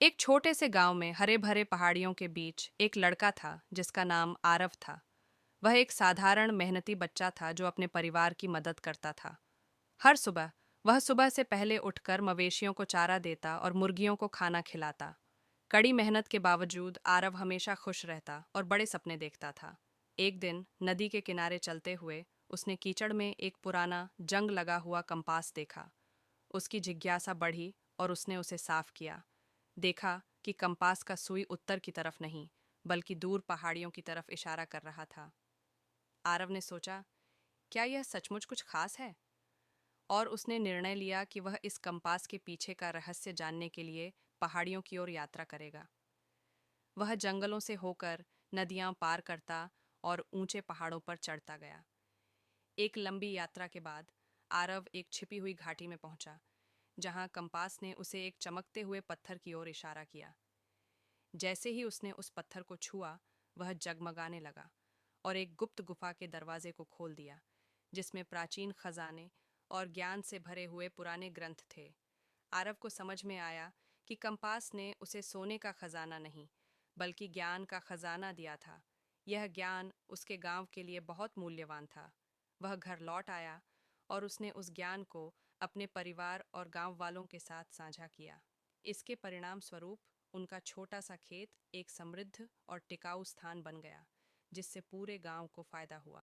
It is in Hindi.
एक छोटे से गांव में हरे भरे पहाड़ियों के बीच एक लड़का था जिसका नाम आरव था। वह एक साधारण मेहनती बच्चा था जो अपने परिवार की मदद करता था। हर सुबह वह सुबह से पहले उठकर मवेशियों को चारा देता और मुर्गियों को खाना खिलाता। कड़ी मेहनत के बावजूद आरव हमेशा खुश रहता और बड़े सपने देखता था। एक दिन नदी के किनारे चलते हुए उसने कीचड़ में एक पुराना जंग लगा हुआ कंपास देखा। उसकी जिज्ञासा बढ़ी और उसने उसे साफ किया। देखा कि कंपास का सुई उत्तर की तरफ नहीं, बल्कि दूर पहाड़ियों की तरफ इशारा कर रहा था। आरव ने सोचा, क्या यह सचमुच कुछ खास है? और उसने निर्णय लिया कि वह इस कंपास के पीछे का रहस्य जानने के लिए पहाड़ियों की ओर यात्रा करेगा। वह जंगलों से होकर नदियां पार करता और ऊंचे पहाड़ों पर चढ़ता गया। एक लंबी यात्रा के बाद आरव एक छिपी हुई घाटी में पहुंचा, जहां कंपास ने उसे एक चमकते हुए पत्थर की ओर इशारा किया। जैसे ही उसने उस पत्थर को छुआ, वह जगमगाने लगा और एक गुप्त गुफा के दरवाजे को खोल दिया, जिसमें प्राचीन खजाने और ज्ञान से भरे हुए पुराने ग्रंथ थे। आरव को समझ में आया कि कंपास ने उसे सोने का खजाना नहीं, बल्कि ज्ञान का खजाना दिया था। यह ज्ञान उसके गांव के लिए बहुत मूल्यवान था। वह घर लौट आया और उसने उस ज्ञान को अपने परिवार और गांव वालों के साथ साझा किया। इसके परिणाम स्वरूप उनका छोटा सा खेत एक समृद्ध और टिकाऊ स्थान बन गया, जिससे पूरे गांव को फायदा हुआ।